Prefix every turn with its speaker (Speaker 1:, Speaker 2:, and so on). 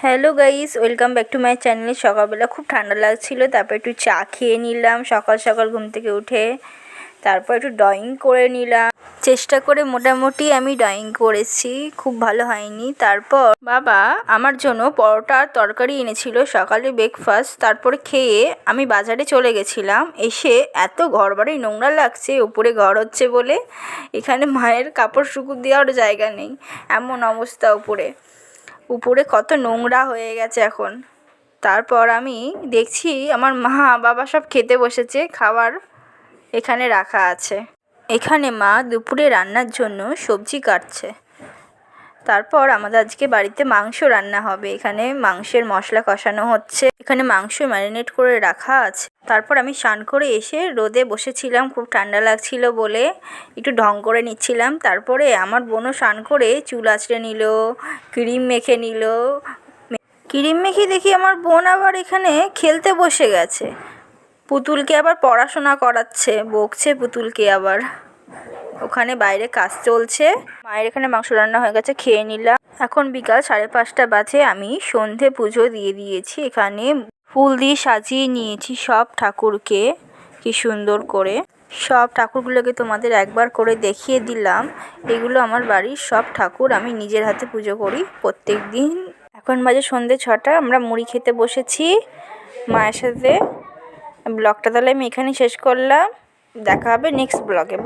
Speaker 1: Hello guys, welcome back to my channel. সকালবেলা খুব ঠান্ডা লাগছিল, তারপর একটু চা খেয়ে নিলাম সকাল সকাল ঘুম থেকে উঠে। তারপর একটু ড্রয়িং করে নিলাম, চেষ্টা করে মোটামুটি আমি ড্রয়িং করেছি, খুব ভালো হয়নি। তারপর বাবা আমার জন্য পরোটা আর তরকারি এনেছিল সকালে ব্রেকফাস্ট। তারপরে খেয়ে আমি বাজারে চলে গেছিলাম। এসে এত ঘরবাড়ি নোংরা লাগছে, উপরে ঘর হচ্ছে বলে এখানে মায়ের কাপড় শুকুর দেওয়ার জায়গা নেই, এমন অবস্থা। উপরে কত নোংরা হয়ে গেছে এখন। তারপর আমি দেখছি আমার মা বাবা সব খেতে বসেছে, খাবার এখানে রাখা আছে। এখানে মা দুপুরে রান্নার জন্য সবজি কাটছে। তারপর আমাদের আজকে বাড়িতে মাংস রান্না হবে। এখানে মাংসের মশলা কষানো হচ্ছে, এখানে মাংস ম্যারিনেট করে রাখা আছে। তারপর আমি স্নান করে এসে রোদে বসেছিলাম, খুব ঠান্ডা লাগছিল বলে একটু ঢং করে নিচ্ছিলাম। তারপরে আমার বোনও স্নান করে চুল আঁচড়ে নিল, ক্রিম মেখে নিল। ক্রিম মেখে দেখি আমার বোন আবার এখানে খেলতে বসে গেছে, পুতুলকে আবার পড়াশোনা করাচ্ছে, বকছে পুতুলকে আবার। ওখানে বাইরে কাজ চলছে। মায়ের এখানে মাংস রান্না হয়ে গেছে, খেয়ে নিলাম। এখন বিকাল 5:30 বাজে। আমি সন্ধে পুজো দিয়ে দিয়েছি। এখানে ফুল দিয়ে সাজিয়ে নিয়েছি সব ঠাকুরকে, কি সুন্দর করে। সব ঠাকুরগুলোকে তোমাদের একবার করে দেখিয়ে দিলাম। এগুলো আমার বাড়ির সব ঠাকুর, আমি নিজের হাতে পুজো করি প্রত্যেক দিন। এখন বাজে সন্ধে 6টা, আমরা মুড়ি খেতে বসেছি মায়ের সাথে। ব্লগটা তাহলে আমি এখানেই শেষ করলাম, দেখা হবে নেক্সট ব্লগে।